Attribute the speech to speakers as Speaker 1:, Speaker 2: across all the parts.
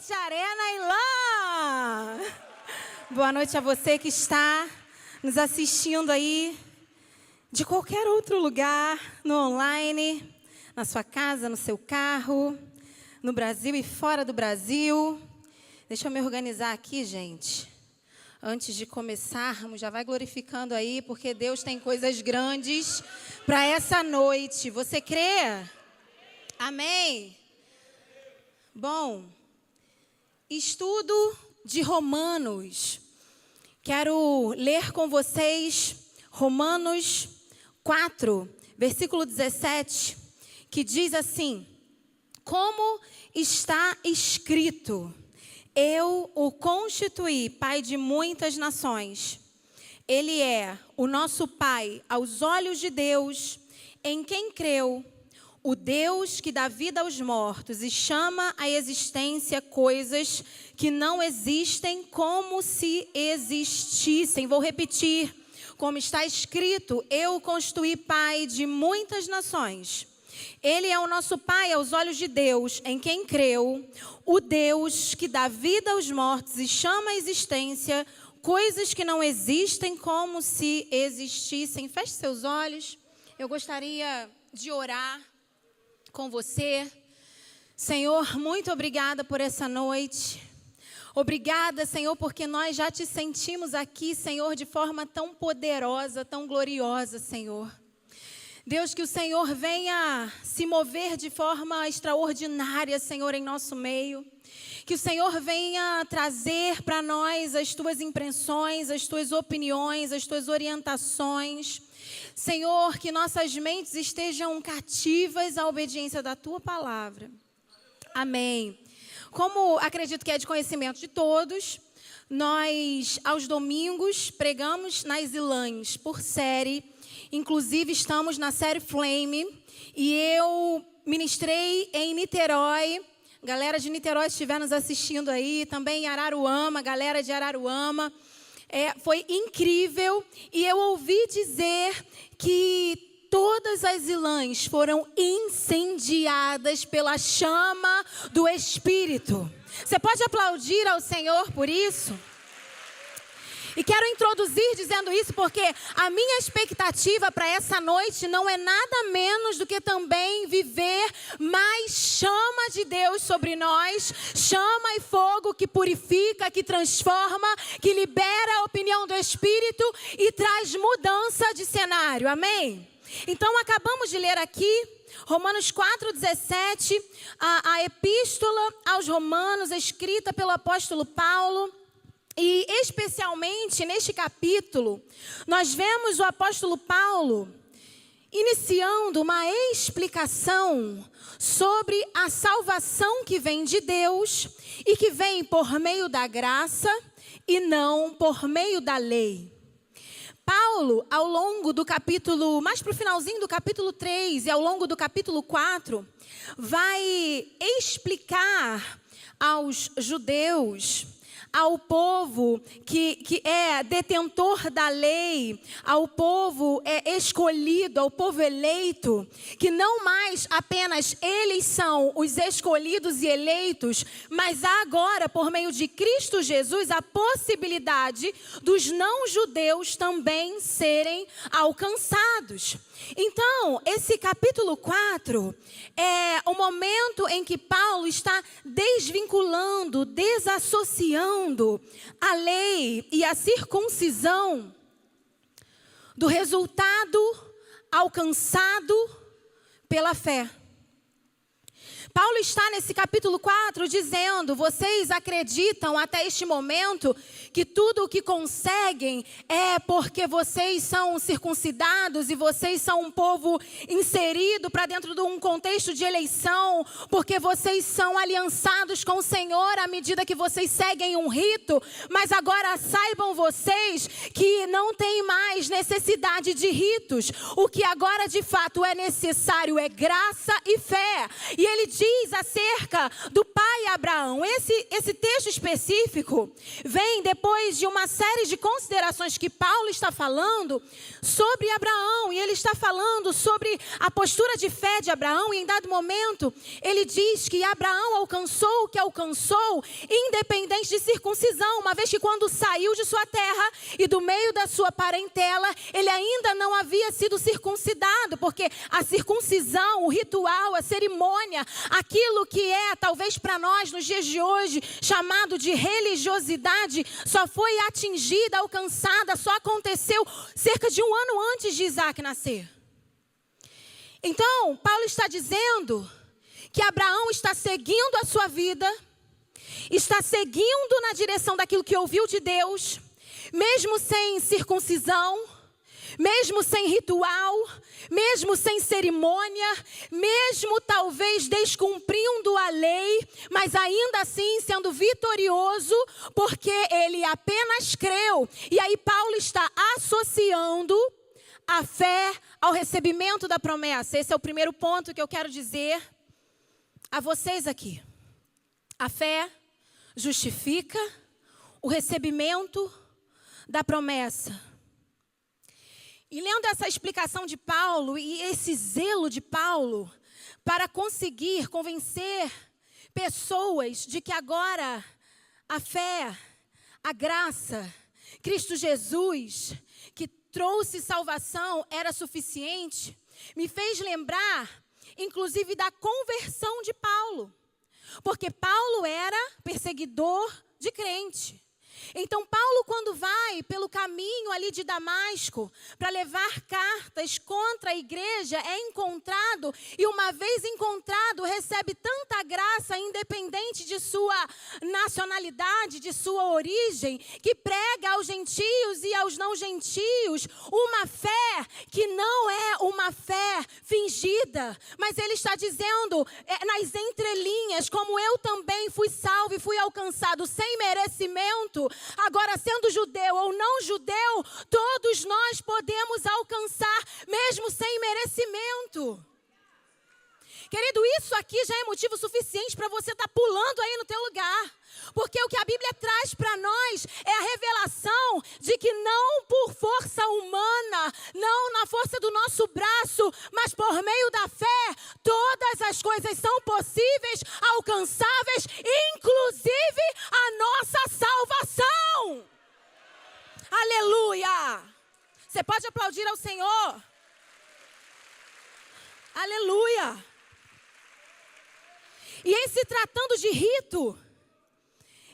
Speaker 1: noite, Arena e Lã! Boa noite a você que está nos assistindo aí de qualquer outro lugar, no online, na sua casa, no seu carro, no Brasil e fora do Brasil. Deixa eu me organizar aqui, gente. Antes de começarmos, já vai glorificando aí, porque Deus tem coisas grandes para essa noite. Você crê? Amém? Bom, estudo de Romanos. Quero ler com vocês Romanos 4, versículo 17, que diz assim: como está escrito, eu o constituí pai de muitas nações. Ele é o nosso pai aos olhos de Deus, em quem creu, o Deus que dá vida aos mortos e chama à existência coisas que não existem como se existissem. Vou repetir, como está escrito, eu o constituí pai de muitas nações. Ele é o nosso pai aos olhos de Deus, em quem creu, o Deus que dá vida aos mortos e chama à existência coisas que não existem como se existissem. Feche seus olhos. Eu gostaria de orar com você. Senhor, muito obrigada por essa noite. Obrigada, Senhor, porque nós já te sentimos aqui, Senhor, de forma tão poderosa, tão gloriosa, Senhor. Deus, que o Senhor venha se mover de forma extraordinária, Senhor, em nosso meio. Que o Senhor venha trazer para nós as tuas impressões, as tuas opiniões, as tuas orientações. Senhor, que nossas mentes estejam cativas à obediência da tua palavra. Amém. Como acredito que é de conhecimento de todos, nós, aos domingos, pregamos nas ILANs por série. Inclusive, estamos na série Flame. E eu ministrei em Niterói. Galera de Niterói estiver nos assistindo aí. Também em Araruama, galera de Araruama. Foi incrível. E eu ouvi dizer que todas as ILANs foram incendiadas pela chama do Espírito. Você pode aplaudir ao Senhor por isso? E quero introduzir dizendo isso porque a minha expectativa para essa noite não é nada menos do que também viver mais chama de Deus sobre nós, chama e fogo que purifica, que transforma, que libera a opinião do Espírito e traz mudança de cenário, amém? Então acabamos de ler aqui Romanos 4,17, a epístola aos Romanos escrita pelo apóstolo Paulo. E especialmente neste capítulo, nós vemos o apóstolo Paulo iniciando uma explicação sobre a salvação que vem de Deus e que vem por meio da graça e não por meio da lei. Paulo, ao longo do capítulo, mais para o finalzinho do capítulo 3 e ao longo do capítulo 4, vai explicar aos judeus, ao povo que é detentor da lei, ao povo escolhido, ao povo eleito, que não mais apenas eles são os escolhidos e eleitos, mas há agora, por meio de Cristo Jesus, a possibilidade dos não-judeus também serem alcançados. Então, esse capítulo 4 é o momento em que Paulo está desvinculando, desassociando a lei e a circuncisão do resultado alcançado pela fé. Paulo está nesse capítulo 4 dizendo: vocês acreditam até este momento que tudo o que conseguem é porque vocês são circuncidados e vocês são um povo inserido para dentro de um contexto de eleição, porque vocês são aliançados com o Senhor à medida que vocês seguem um rito. Mas agora saibam vocês que não tem mais necessidade de ritos. O que agora de fato é necessário é graça e fé. E ele diz diz acerca do pai Abraão. Esse texto específico vem depois de uma série de considerações que Paulo está falando sobre Abraão. E ele está falando sobre a postura de fé de Abraão. E em dado momento, ele diz que Abraão alcançou o que alcançou, independente de circuncisão. Uma vez que quando saiu de sua terra e do meio da sua parentela, ele ainda não havia sido circuncidado. Porque a circuncisão, o ritual, a cerimônia, aquilo que é, talvez para nós, nos dias de hoje, chamado de religiosidade, só foi atingida, alcançada, só aconteceu cerca de 1 ano antes de Isaac nascer. Então, Paulo está dizendo que Abraão está seguindo a sua vida, está seguindo na direção daquilo que ouviu de Deus, mesmo sem circuncisão, mesmo sem ritual, mesmo sem cerimônia, mesmo talvez descumprindo a lei, mas ainda assim sendo vitorioso, porque ele apenas creu. E aí Paulo está associando a fé ao recebimento da promessa. Esse é o primeiro ponto que eu quero dizer a vocês aqui. A fé justifica o recebimento da promessa. E lendo essa explicação de Paulo e esse zelo de Paulo para conseguir convencer pessoas de que agora a fé, a graça, Cristo Jesus, que trouxe salvação, era suficiente, me fez lembrar, inclusive, da conversão de Paulo. Porque Paulo era perseguidor de crente. Então Paulo, quando vai pelo caminho ali de Damasco para levar cartas contra a igreja, é encontrado, e uma vez encontrado, recebe tanta graça, independente de sua nacionalidade, de sua origem, que prega aos gentios e aos não gentios uma fé que não é uma fé fingida, mas ele está dizendo nas entrelinhas, como eu também fui salvo e fui alcançado sem merecimento. Agora, sendo judeu ou não judeu, todos nós podemos alcançar, mesmo sem merecimento. Querido, isso aqui já é motivo suficiente para você estar pulando aí no teu lugar. Porque o que a Bíblia traz para nós é a revelação de que não por força humana, não na força do nosso braço, mas por meio da fé, todas as coisas são possíveis, alcançáveis, inclusive a nossa salvação. Aleluia! Você pode aplaudir ao Senhor? Aleluia! E em se tratando de rito,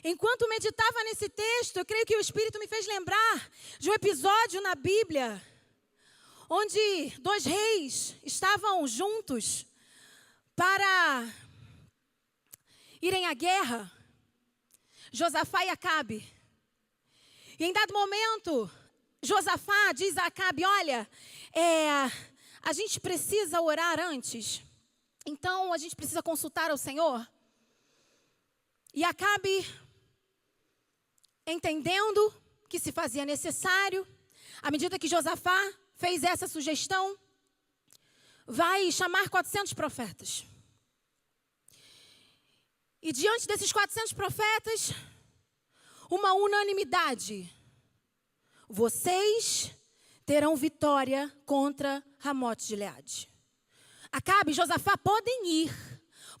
Speaker 1: enquanto meditava nesse texto, eu creio que o Espírito me fez lembrar de um episódio na Bíblia, onde 2 reis estavam juntos para irem à guerra, Josafá e Acabe. E em dado momento, Josafá diz a Acabe: olha, a gente precisa orar antes. Então, a gente precisa consultar ao Senhor. E Acabe, entendendo que se fazia necessário, à medida que Josafá fez essa sugestão, vai chamar 400 profetas. E diante desses 400 profetas, uma unanimidade: vocês terão vitória contra Ramote de Gileade. Acabe e Josafá podem ir,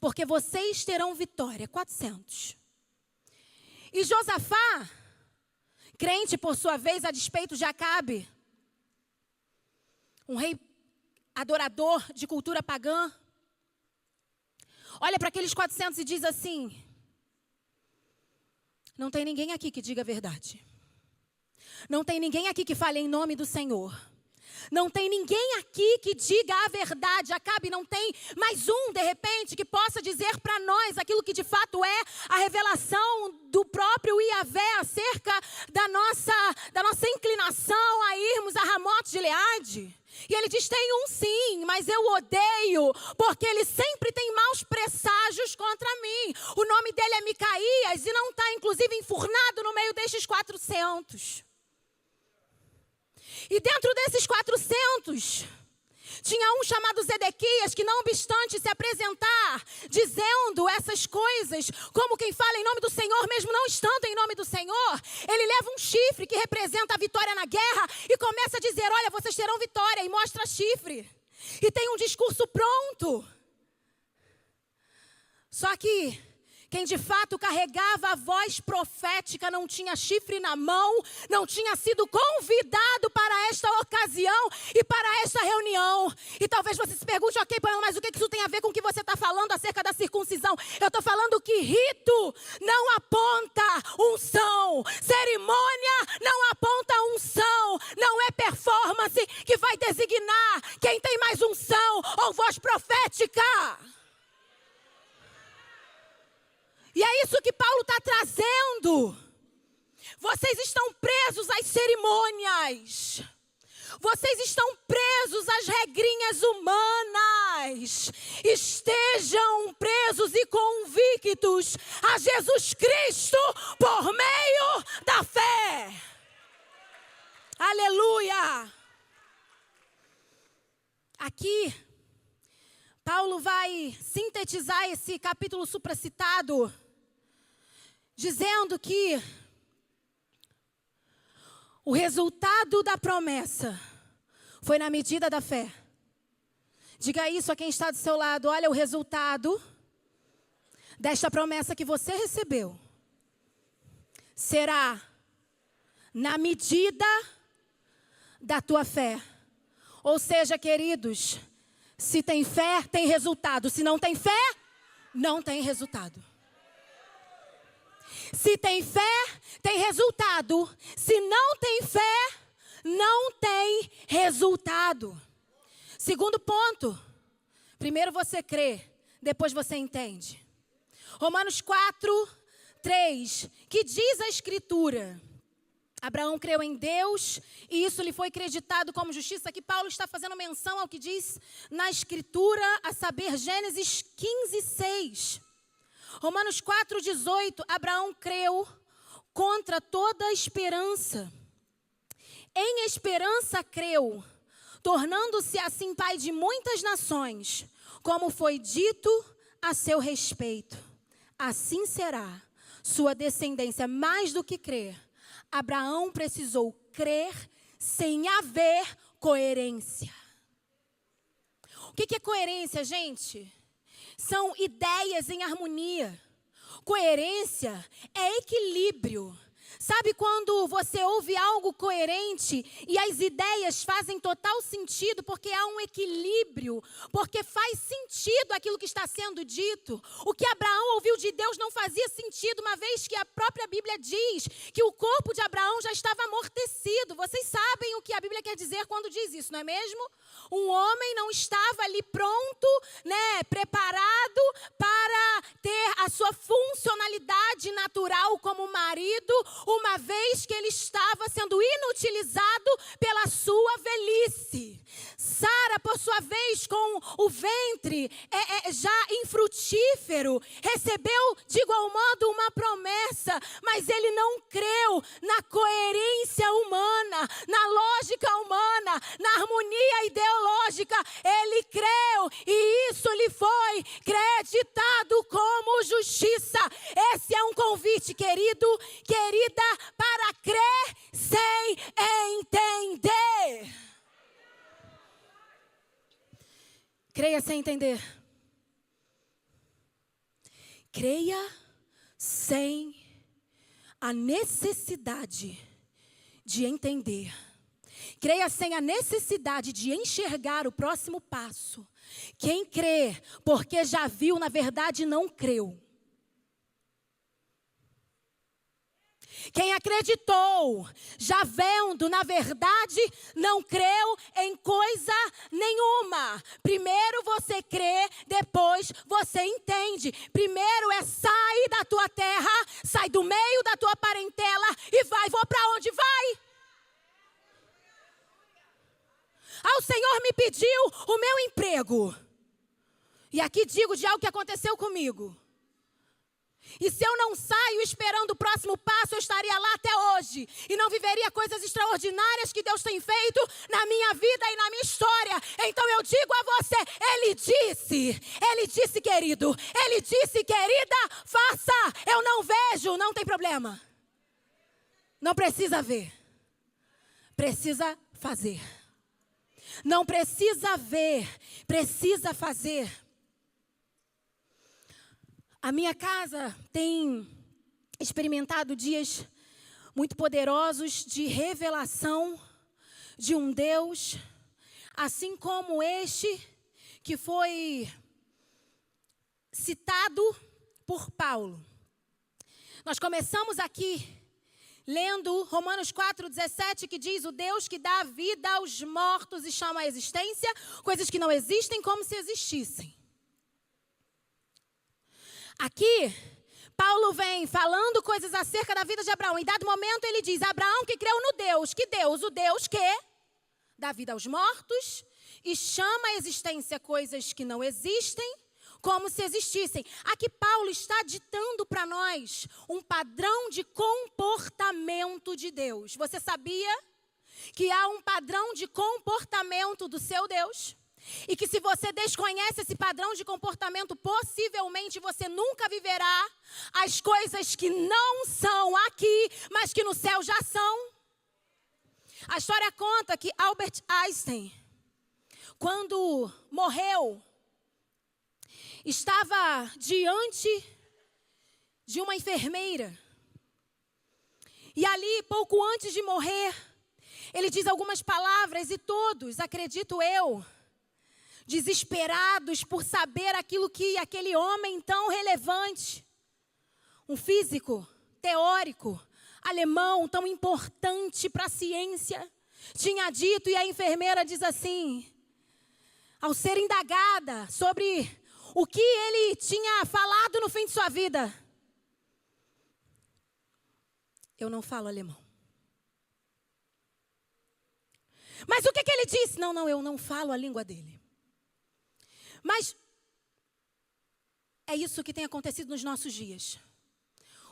Speaker 1: porque vocês terão vitória. 400. E Josafá, crente por sua vez, a despeito de Acabe, um rei adorador de cultura pagã, olha para aqueles 400 e diz assim: não tem ninguém aqui que diga a verdade. Não tem ninguém aqui que fale em nome do Senhor. Não tem ninguém aqui que diga a verdade. Acabe não tem mais um, de repente, que possa dizer para nós aquilo que de fato é a revelação do próprio Iavé acerca da nossa inclinação a irmos a Ramote de Gileade. E ele diz: tem um sim, mas eu odeio, porque ele sempre tem maus presságios contra mim. O nome dele é Micaías e não está inclusive enfurnado no meio destes 400. E dentro desses 400, Tinha um chamado Zedequias que, não obstante se apresentar, dizendo essas coisas, como quem fala em nome do Senhor, mesmo não estando em nome do Senhor, ele leva um chifre que representa a vitória na guerra e começa a dizer, olha, vocês terão vitória, e mostra chifre. E tem um discurso pronto. Só que quem de fato carregava a voz profética não tinha chifre na mão, não tinha sido convidado para esta ocasião e para esta reunião. E talvez você se pergunte, ok, mas o que isso tem a ver com o que você está falando acerca da circuncisão? Eu estou falando que rito não aponta unção, cerimônia não aponta unção, não é performance que vai designar quem tem mais unção ou voz profética. E é isso que Paulo está trazendo. Vocês estão presos às cerimônias. Vocês estão presos às regrinhas humanas. Estejam presos e convictos a Jesus Cristo por meio da fé. Aleluia! Aqui, Paulo vai sintetizar esse capítulo supracitado, dizendo que o resultado da promessa foi na medida da fé. Diga isso a quem está do seu lado. Olha, o resultado desta promessa que você recebeu será na medida da tua fé. Ou seja, queridos, se tem fé, tem resultado. Se não tem fé, não tem resultado. Se tem fé, tem resultado. Se não tem fé, não tem resultado. Segundo ponto. Primeiro você crê, depois você entende. Romanos 4:3, que diz a Escritura: Abraão creu em Deus e isso lhe foi creditado como justiça. Aqui Paulo está fazendo menção ao que diz na Escritura, a saber, Gênesis 15:6. Romanos 4:18, Abraão creu contra toda esperança. Em esperança creu, tornando-se assim pai de muitas nações, como foi dito a seu respeito. Assim será sua descendência. Mais do que crer, Abraão precisou crer sem haver coerência. O que é coerência, gente? São ideias em harmonia. Coerência é equilíbrio. Sabe quando você ouve algo coerente e as ideias fazem total sentido porque há um equilíbrio, porque faz sentido aquilo que está sendo dito? O que Abraão ouviu de Deus não fazia sentido, uma vez que a própria Bíblia diz que o corpo de Abraão já estava amortecido. Vocês sabem o que a Bíblia quer dizer quando diz isso, não é mesmo? Um homem não estava ali pronto, preparado para ter a sua funcionalidade natural como marido, uma vez que ele estava sendo inutilizado pela sua velhice. Sara, por sua vez, com o ventre já infrutífero, recebeu de igual modo uma promessa, mas ele não creu na coerência humana, na lógica humana, na harmonia ideológica. Ele creu e isso lhe foi creditado como justiça. Esse é um convite, querido, querida, para crer sem entender. Creia sem entender. Creia sem a necessidade de entender. Creia sem a necessidade de enxergar o próximo passo. Quem crê porque já viu, na verdade não creu. Quem acreditou, já vendo, na verdade, não creu em coisa nenhuma. Primeiro você crê, depois você entende. Primeiro sai da tua terra, sai do meio da tua parentela e vou para onde vai? O Senhor me pediu o meu emprego. E aqui digo de algo que aconteceu comigo. E se eu não saio esperando o próximo passo, eu estaria lá até hoje. E não viveria coisas extraordinárias que Deus tem feito na minha vida e na minha história. Então eu digo a você, Ele disse, querido, Ele disse, querida, faça. Eu não vejo, não tem problema. Não precisa ver. Precisa fazer. Não precisa ver, precisa fazer. A minha casa tem experimentado dias muito poderosos de revelação de um Deus, assim como este que foi citado por Paulo. Nós começamos aqui lendo Romanos 4,17, que diz: o Deus que dá vida aos mortos e chama à existência coisas que não existem como se existissem. Aqui, Paulo vem falando coisas acerca da vida de Abraão. Em dado momento ele diz, Abraão que creu no Deus. Que Deus? O Deus que dá vida aos mortos e chama à existência coisas que não existem como se existissem. Aqui Paulo está ditando para nós um padrão de comportamento de Deus. Você sabia que há um padrão de comportamento do seu Deus? E que se você desconhece esse padrão de comportamento, possivelmente você nunca viverá as coisas que não são aqui, mas que no céu já são. A história conta que Albert Einstein, quando morreu, estava diante de uma enfermeira. E ali, pouco antes de morrer, ele diz algumas palavras e todos, acredito eu, desesperados por saber aquilo que aquele homem tão relevante, um físico, teórico, alemão, tão importante para a ciência, tinha dito. E a enfermeira diz assim, ao ser indagada sobre o que ele tinha falado no fim de sua vida: eu não falo alemão. Mas o que ele disse? Não, eu não falo a língua dele. Mas é isso que tem acontecido nos nossos dias.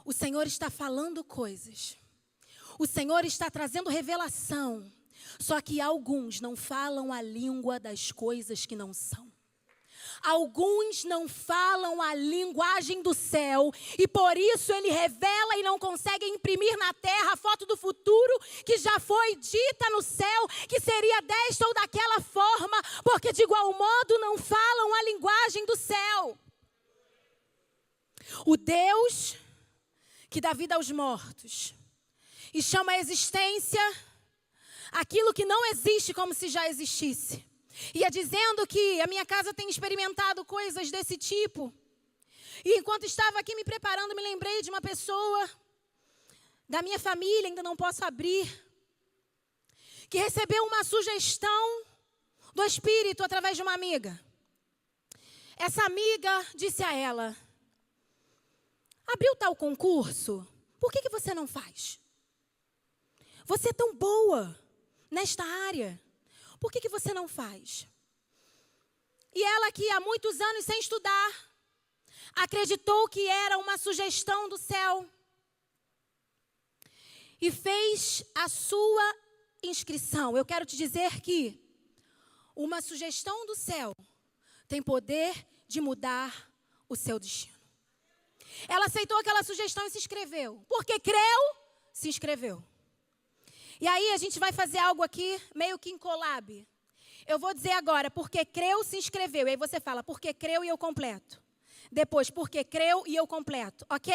Speaker 1: O Senhor está falando coisas. O Senhor está trazendo revelação. Só que alguns não falam a língua das coisas que não são. Alguns não falam a linguagem do céu e por isso ele revela e não consegue imprimir na terra a foto do futuro que já foi dita no céu, que seria desta ou daquela forma, porque de igual modo não falam a linguagem do céu. O Deus que dá vida aos mortos e chama à existência aquilo que não existe como se já existisse. Ia dizendo que a minha casa tem experimentado coisas desse tipo. E enquanto estava aqui me preparando, me lembrei de uma pessoa da minha família, ainda não posso abrir, que recebeu uma sugestão do Espírito através de uma amiga. Essa amiga disse a ela: abriu tal concurso, por que você não faz? Você é tão boa nesta área. Por que você não faz? E ela, que há muitos anos sem estudar, acreditou que era uma sugestão do céu e fez a sua inscrição. Eu quero te dizer que uma sugestão do céu tem poder de mudar o seu destino. Ela aceitou aquela sugestão e se inscreveu. Porque creu, se inscreveu. E aí a gente vai fazer algo aqui meio que em collab. Eu vou dizer agora, porque creu, se inscreveu. E aí você fala, porque creu e eu completo. Depois, porque creu e eu completo, ok?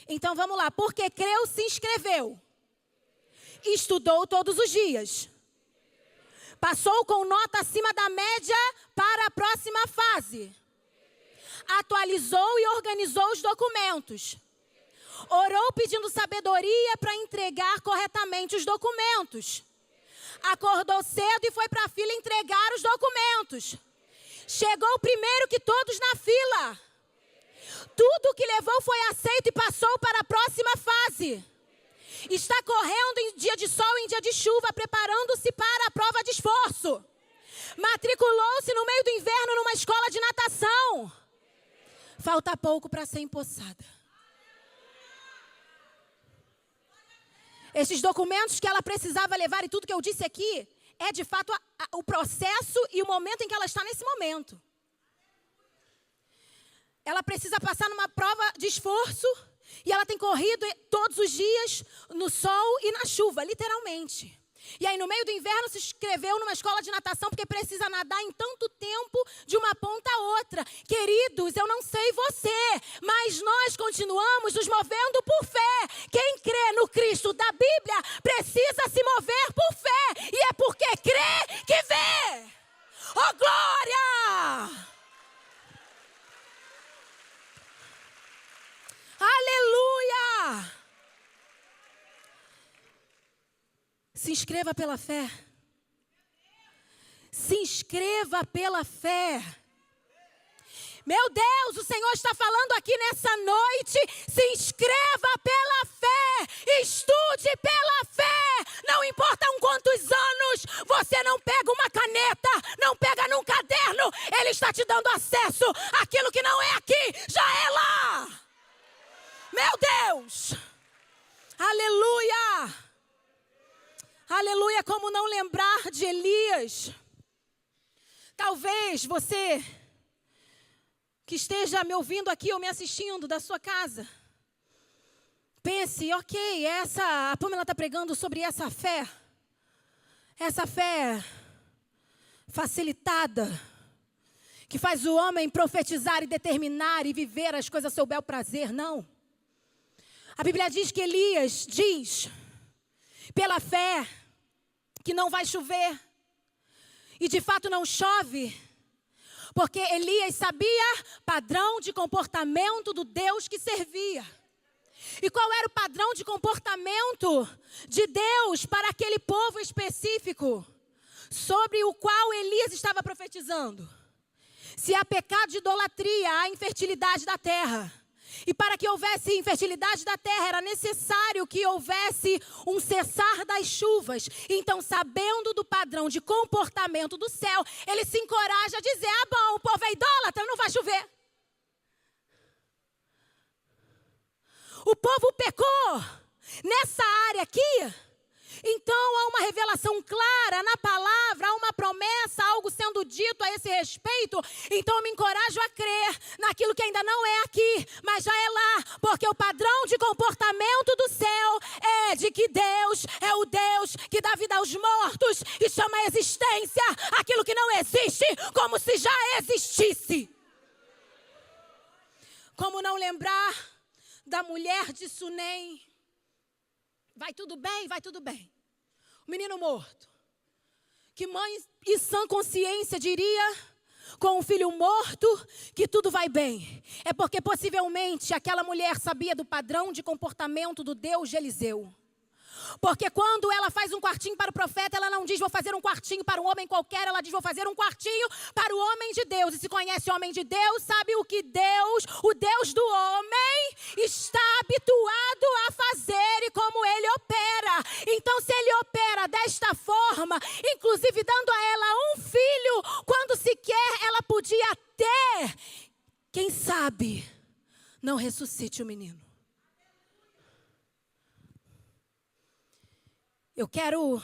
Speaker 1: Então vamos lá, porque creu, se inscreveu. Estudou todos os dias. Passou com nota acima da média para a próxima fase. Atualizou e organizou os documentos. Orou pedindo sabedoria para entregar corretamente os documentos. Acordou cedo e foi para a fila entregar os documentos. Chegou primeiro que todos na fila. Tudo que levou foi aceito e passou para a próxima fase. Está correndo em dia de sol e em dia de chuva, preparando-se para a prova de esforço. Matriculou-se no meio do inverno numa escola de natação. Falta pouco para ser empossada. Esses documentos que ela precisava levar e tudo que eu disse aqui é de fato o processo e o momento em que ela está nesse momento. Ela precisa passar numa prova de esforço e ela tem corrido todos os dias no sol e na chuva, literalmente. E aí no meio do inverno se inscreveu numa escola de natação porque precisa nadar em tanto tempo de uma ponta a outra. Queridos, eu não sei você, mas nós continuamos nos movendo por fé. Quem crê no Cristo da Bíblia precisa se mover por fé. E é porque crê que vê. Oh, glória! Aleluia! Se inscreva pela fé. Se inscreva pela fé. Meu Deus, o Senhor está falando aqui nessa noite. Se inscreva pela fé. Estude pela fé. Não importa quantos anos, você não pega uma caneta, não pega num caderno. Ele está te dando acesso àquilo que não é aqui, já é lá. Meu Deus. Aleluia. Aleluia, como não lembrar de Elias? Talvez você que esteja me ouvindo aqui ou me assistindo da sua casa, pense, ok, a Pamela está pregando sobre essa fé facilitada, que faz o homem profetizar e determinar e viver as coisas a seu bel prazer. Não. A Bíblia diz que Elias diz, pela fé, que não vai chover. E de fato não chove. Porque Elias sabia padrão de comportamento do Deus que servia. E qual era o padrão de comportamento de Deus para aquele povo específico sobre o qual Elias estava profetizando? Se há pecado de idolatria, há infertilidade da terra. E para que houvesse infertilidade da terra, era necessário que houvesse um cessar das chuvas. Então, sabendo do padrão de comportamento do céu, ele se encoraja a dizer, bom, o povo é idólatra, não vai chover. O povo pecou nessa área aqui. Então, há uma revelação clara na palavra, há uma promessa, algo sendo dito a esse respeito. Então, eu me encorajo a crer naquilo que ainda não é aqui, mas já é lá. Porque o padrão de comportamento do céu é de que Deus é o Deus que dá vida aos mortos e chama a existência aquilo que não existe como se já existisse. Como não lembrar da mulher de Sunem? Vai tudo bem, vai tudo bem. O menino morto. Que mãe em sã consciência diria, com um filho morto, que tudo vai bem? É porque possivelmente aquela mulher sabia do padrão de comportamento do Deus de Eliseu. Porque quando ela faz um quartinho para o profeta, ela não diz, vou fazer um quartinho para um homem qualquer. Ela diz, vou fazer um quartinho para o homem de Deus. E se conhece o homem de Deus, sabe o que Deus, o Deus do homem, está habituado a fazer e como ele opera. Então, se ele opera desta forma, inclusive dando a ela um filho, quando sequer ela podia ter, quem sabe não ressuscite o menino. Eu quero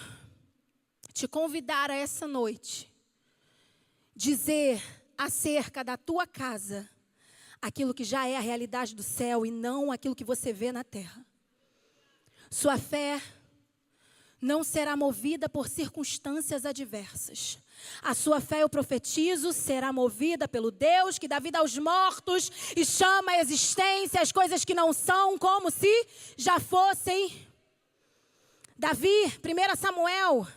Speaker 1: te convidar a essa noite, dizer acerca da tua casa, aquilo que já é a realidade do céu e não aquilo que você vê na terra. Sua fé não será movida por circunstâncias adversas. A sua fé, eu profetizo, será movida pelo Deus que dá vida aos mortos e chama a existência as coisas que não são como se já fossem. Davi, 1 Samuel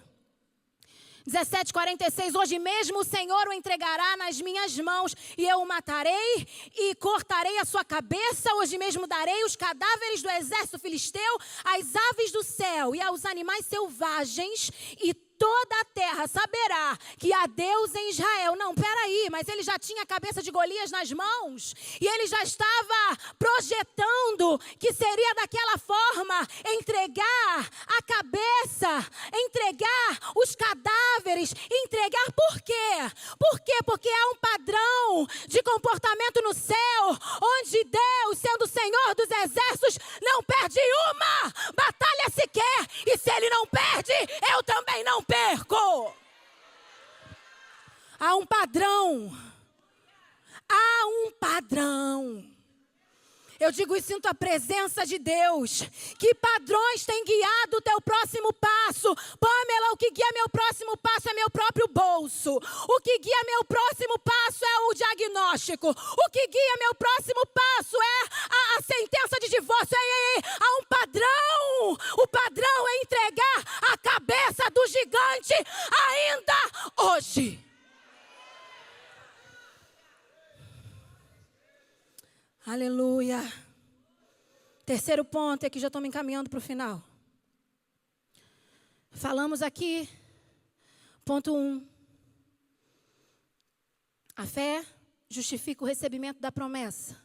Speaker 1: 17:46, hoje mesmo o Senhor o entregará nas minhas mãos e eu o matarei e cortarei a sua cabeça. Hoje mesmo darei os cadáveres do exército filisteu às aves do céu e aos animais selvagens, e toda a terra saberá que há Deus em Israel. Não, peraí, mas ele já tinha a cabeça de Golias nas mãos e ele já estava projetando que seria daquela forma, entregar a cabeça, entregar os cadáveres, entregar por quê? Por quê? Porque há um padrão de comportamento no céu, onde Deus, sendo o Senhor dos exércitos, não perde uma batalha sequer. ele não perde, eu também não perco. Há um padrão. Há um padrão. Eu digo e sinto a presença de Deus. Que padrões têm guiado o teu próximo passo? Pamela, o que guia meu próximo passo é meu próprio bolso. O que guia meu próximo passo é o diagnóstico. O que guia meu próximo passo é a sentença de divórcio. Há um padrão. O padrão é entregar a cabeça do gigante ainda hoje. Aleluia. Terceiro ponto, é que já estou me encaminhando para o final. Falamos aqui, ponto 1. A fé justifica o recebimento da promessa.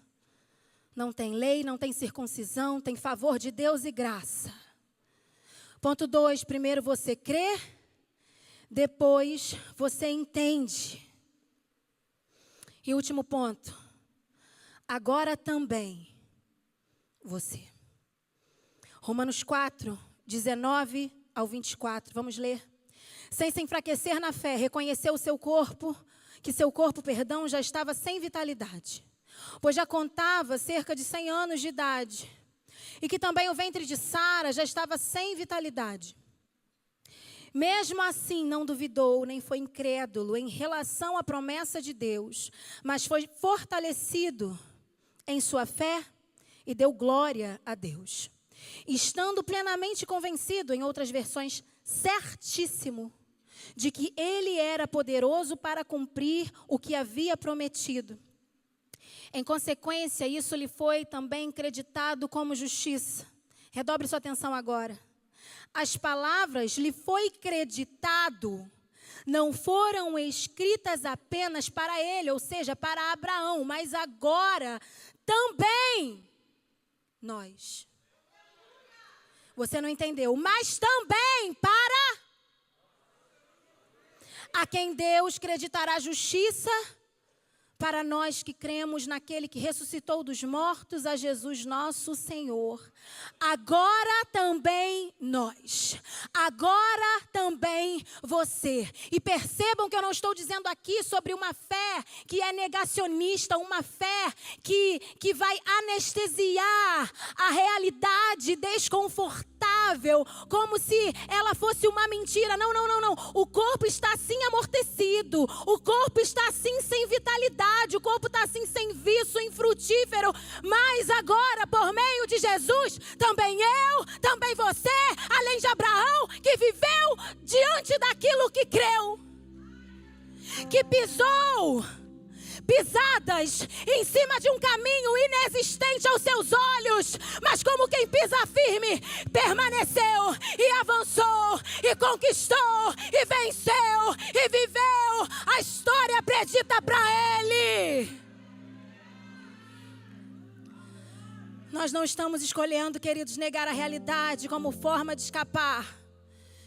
Speaker 1: Não tem lei, não tem circuncisão, tem favor de Deus e graça. Ponto 2, primeiro você crê, depois você entende. E último ponto. Agora também você. Romanos 4, 19 ao 24. Vamos ler. Sem se enfraquecer na fé, reconheceu que seu corpo, já estava sem vitalidade, pois já contava cerca de 100 anos de idade, e que também o ventre de Sara já estava sem vitalidade. Mesmo assim, não duvidou, nem foi incrédulo em relação à promessa de Deus, mas foi fortalecido em sua fé e deu glória a Deus, estando plenamente convencido, em outras versões, certíssimo, de que ele era poderoso para cumprir o que havia prometido. Em consequência, isso lhe foi também creditado como justiça. Redobre sua atenção agora. As palavras lhe foi creditado não foram escritas apenas para ele, ou seja, para Abraão, mas agora também nós. Você não entendeu, mas também para a quem Deus creditará justiça, para nós que cremos naquele que ressuscitou dos mortos, a Jesus nosso Senhor. Agora também nós. Agora também você. E percebam que eu não estou dizendo aqui sobre uma fé que é negacionista, uma fé que vai anestesiar a realidade desconfortável, como se ela fosse uma mentira. Não. O corpo está assim amortecido. O corpo está assim sem vitalidade. O corpo está assim sem vício, infrutífero. Mas agora, por meio de Jesus, também eu, também você, além de Abraão, que viveu diante daquilo que creu, que pisou pisadas em cima de um caminho inexistente aos seus olhos, mas como quem pisa firme, permaneceu e avançou e conquistou e venceu e viveu. A história acredita para ele. Nós não estamos escolhendo, queridos, negar a realidade como forma de escapar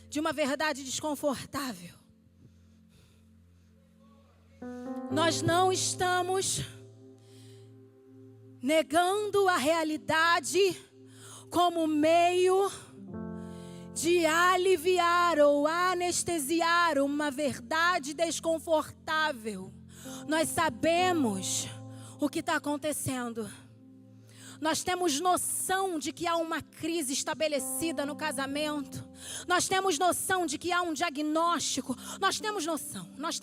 Speaker 1: de uma verdade desconfortável. Nós não estamos negando a realidade como meio de aliviar ou anestesiar uma verdade desconfortável. Nós sabemos o que está acontecendo. Nós temos noção de que há uma crise estabelecida no casamento. Nós temos noção de que há um diagnóstico. Nós temos noção. Nós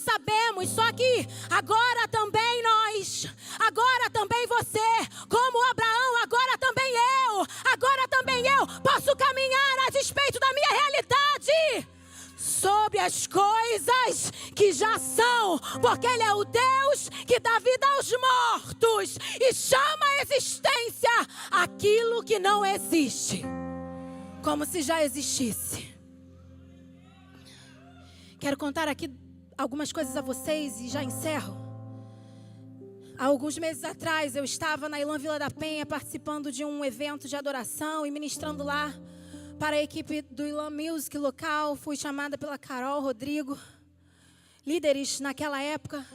Speaker 1: sabemos, só que agora também nós, agora também você, como Abraão, agora também eu posso caminhar a despeito da minha realidade sobre as coisas que já são, porque Ele é o Deus que dá vida aos mortos e chama à existência aquilo que não existe, como se já existisse. Quero contar aqui algumas coisas a vocês e já encerro. Há alguns meses atrás eu estava na Ilan Vila da Penha participando de um evento de adoração e ministrando lá para a equipe do Ilan Music local. Fui chamada pela Carol, Rodrigo, líderes naquela época.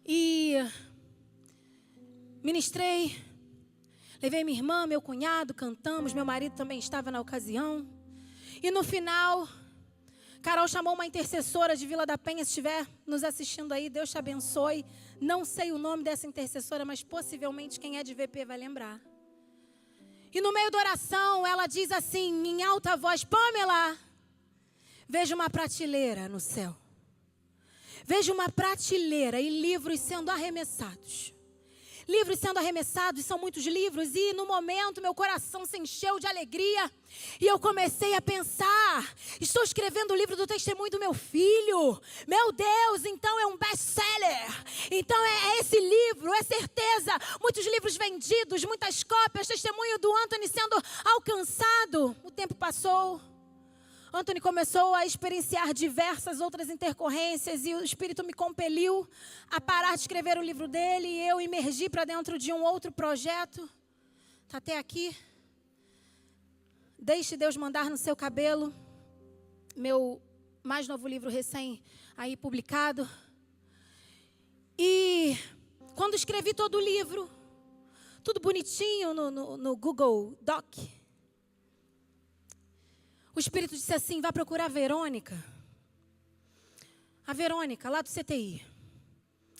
Speaker 1: E ministrei, Levei minha irmã, meu cunhado, cantamos, meu marido também estava na ocasião. E no final, Carol chamou uma intercessora de Vila da Penha, se estiver nos assistindo aí, Deus te abençoe. Não sei o nome dessa intercessora, mas possivelmente quem é de VP vai lembrar. E no meio da oração, ela diz assim, em alta voz, Pamela, vejo uma prateleira no céu. Vejo uma prateleira e livros sendo arremessados. Livros sendo arremessados, são muitos livros, e no momento meu coração se encheu de alegria. E eu comecei a pensar, estou escrevendo o livro do testemunho do meu filho. Meu Deus, então é um best-seller. Então é esse livro, é certeza. Muitos livros vendidos, muitas cópias, testemunho do Anthony sendo alcançado. O tempo passou. Anthony começou a experienciar diversas outras intercorrências e o Espírito me compeliu a parar de escrever o livro dele e eu emergi para dentro de um outro projeto. Está até aqui. Deixe Deus mandar no seu cabelo. Meu mais novo livro recém aí publicado. E quando escrevi todo o livro, tudo bonitinho no Google Doc, o Espírito disse assim, vá procurar a Verônica. A Verônica, lá do CTI.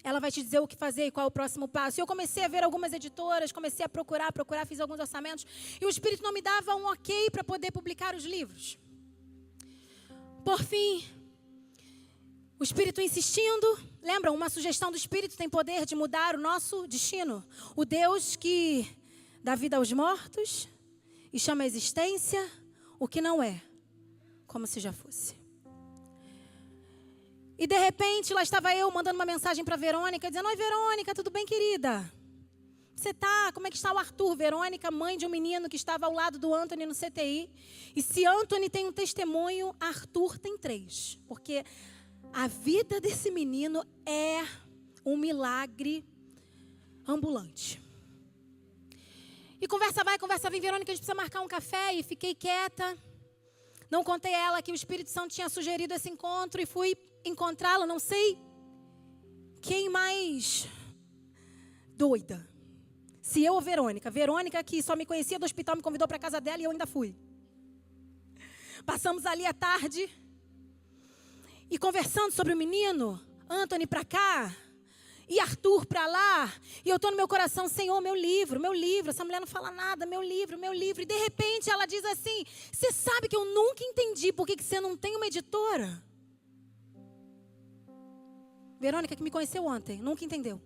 Speaker 1: Ela vai te dizer o que fazer e qual é o próximo passo. E eu comecei a ver algumas editoras, comecei a procurar, fiz alguns orçamentos. E o Espírito não me dava um ok para poder publicar os livros. Por fim, o Espírito insistindo. Lembram, uma sugestão do Espírito tem poder de mudar o nosso destino. O Deus que dá vida aos mortos e chama a existência o que não é, como se já fosse. E de repente, lá estava eu mandando uma mensagem para Verônica, dizendo, oi Verônica, tudo bem querida? Você tá? Como é que está o Arthur? Verônica, mãe de um menino que estava ao lado do Anthony no CTI. E se Anthony tem um testemunho, Arthur tem 3. Porque a vida desse menino é um milagre ambulante. E conversa vai, conversa vem, Verônica, a gente precisa marcar um café. E fiquei quieta. Não contei a ela que o Espírito Santo tinha sugerido esse encontro. E fui encontrá-la, não sei quem mais doida. Se eu ou Verônica. Verônica, que só me conhecia do hospital, me convidou para a casa dela e eu ainda fui. Passamos ali à tarde. E conversando sobre o menino, Anthony para cá. E Arthur para lá, e eu estou no meu coração, Senhor, meu livro, essa mulher não fala nada, meu livro. E de repente ela diz assim, você sabe que eu nunca entendi por que você não tem uma editora? Verônica, que me conheceu ontem, nunca entendeu.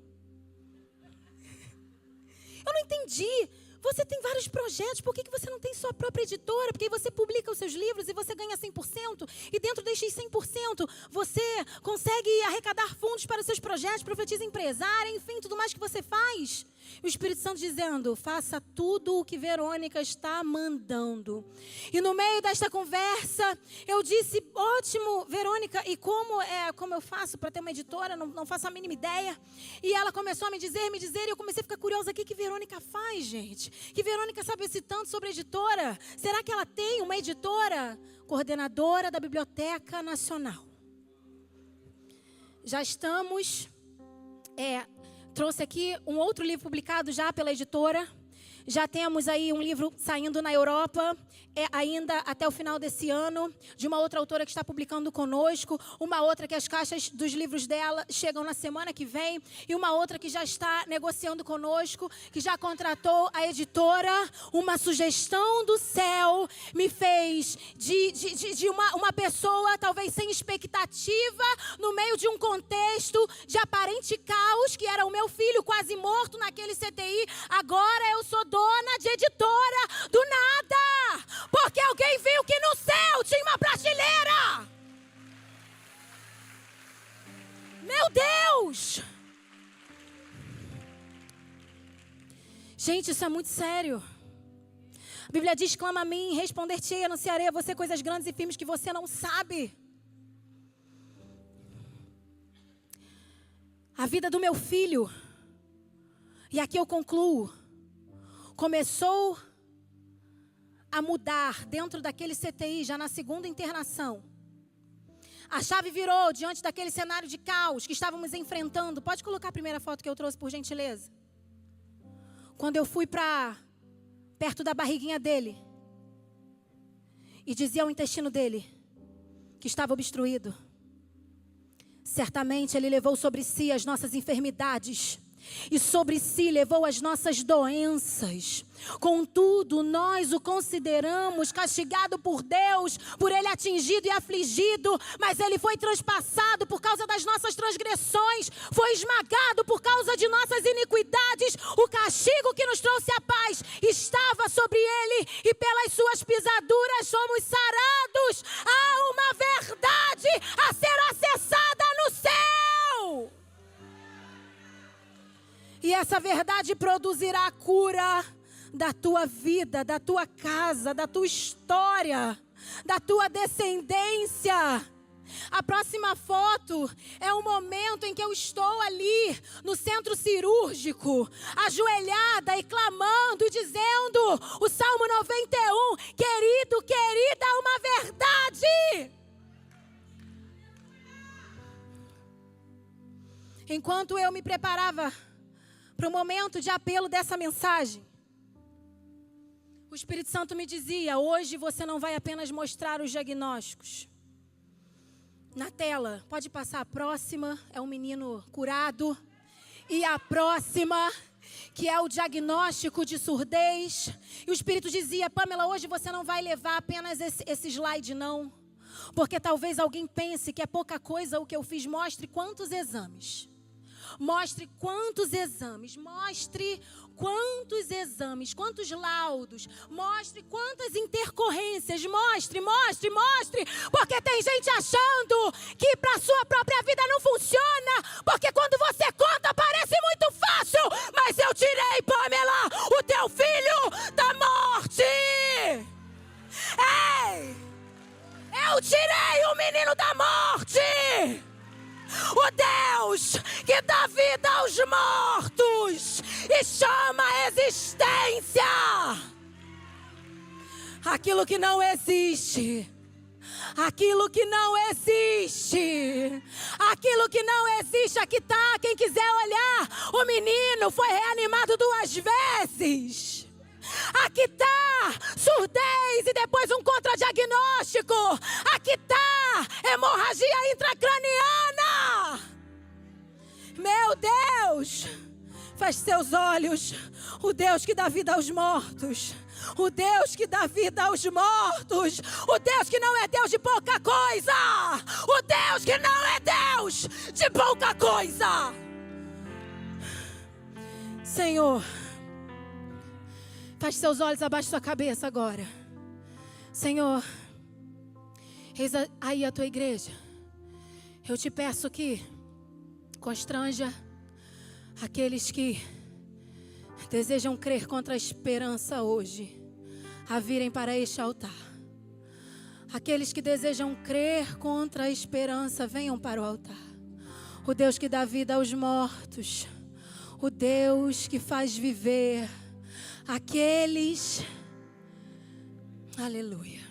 Speaker 1: Eu não entendi. Você tem vários projetos, por que você não tem sua própria editora? Porque você publica os seus livros e você ganha 100%. E dentro desses 100%, você consegue arrecadar fundos para os seus projetos, profetiza empresária, enfim, tudo mais que você faz. E o Espírito Santo dizendo, faça tudo o que Verônica está mandando. E no meio desta conversa, eu disse, ótimo, Verônica, e como eu faço para ter uma editora? Não faço a mínima ideia. E ela começou a me dizer, e eu comecei a ficar curiosa, o que Verônica faz, gente? Que Verônica sabe esse tanto sobre editora? Será que ela tem uma editora? Coordenadora da Biblioteca Nacional. Já estamos... Trouxe aqui um outro livro publicado já pela editora. Já temos aí um livro saindo na Europa, ainda até o final desse ano, de uma outra autora que está publicando conosco, uma outra que as caixas dos livros dela chegam na semana que vem, e uma outra que já está negociando conosco, que já contratou a editora. Uma sugestão do céu me fez de uma pessoa talvez sem expectativa, no meio de um contexto de aparente caos, que era o meu filho quase morto naquele CTI. Agora eu sou dona de editora do nada, porque alguém viu que no céu tinha uma prateleira. Meu Deus! Gente, isso é muito sério. A Bíblia diz, clama a mim, responder-te-ei, anunciarei a você coisas grandes e firmes que você não sabe. A vida do meu filho, e aqui eu concluo, começou a mudar dentro daquele CTI, já na segunda internação. A chave virou diante daquele cenário de caos que estávamos enfrentando. Pode colocar a primeira foto que eu trouxe, por gentileza? Quando eu fui para perto da barriguinha dele e dizia ao intestino dele que estava obstruído: certamente Ele levou sobre si as nossas enfermidades e sobre si levou as nossas doenças. Contudo, nós o consideramos castigado por Deus, por Ele atingido e afligido, mas Ele foi transpassado por causa das nossas transgressões, foi esmagado por causa de nossas iniquidades. O castigo que nos trouxe a paz estava sobre Ele, e pelas suas pisaduras somos sarados. Há uma verdade a ser acessada no céu. E essa verdade produzirá a cura da tua vida, da tua casa, da tua história, da tua descendência. A próxima foto é o momento em que eu estou ali no centro cirúrgico, ajoelhada e clamando e dizendo o Salmo 91, querido, querida, uma verdade. Enquanto eu me preparava para o momento de apelo dessa mensagem, o Espírito Santo me dizia: hoje você não vai apenas mostrar os diagnósticos. Na tela, pode passar a próxima, é um menino curado. E a próxima, que é o diagnóstico de surdez. E o Espírito dizia: Pamela, hoje você não vai levar apenas esse slide não. Porque talvez alguém pense que é pouca coisa o que eu fiz. Mostre quantos exames. Mostre quantos exames, mostre quantos exames, quantos laudos, mostre quantas intercorrências, mostre, porque tem gente achando que para a sua própria vida não funciona, porque quando você conta parece muito fácil, mas eu tirei, Pamela, o teu filho da morte. Ei, eu tirei o menino da morte. O Deus que dá vida aos mortos e chama a existência aquilo que não existe. Aquilo que não existe. Aquilo que não existe. Aqui está, quem quiser olhar. O menino foi reanimado 2 vezes. Aqui está, surdez e depois um contradiagnóstico. Aqui está, hemorragia intracraniana. Meu Deus, feche seus olhos. O Deus que dá vida aos mortos. O Deus que dá vida aos mortos. O Deus que não é Deus de pouca coisa. O Deus que não é Deus de pouca coisa. Senhor, feche seus olhos abaixo da sua cabeça agora. Senhor, eis aí a tua igreja. Eu te peço que constranja aqueles que desejam crer contra a esperança hoje a virem para este altar. Aqueles que desejam crer contra a esperança, venham para o altar. O Deus que dá vida aos mortos. O Deus que faz viver aqueles, aleluia.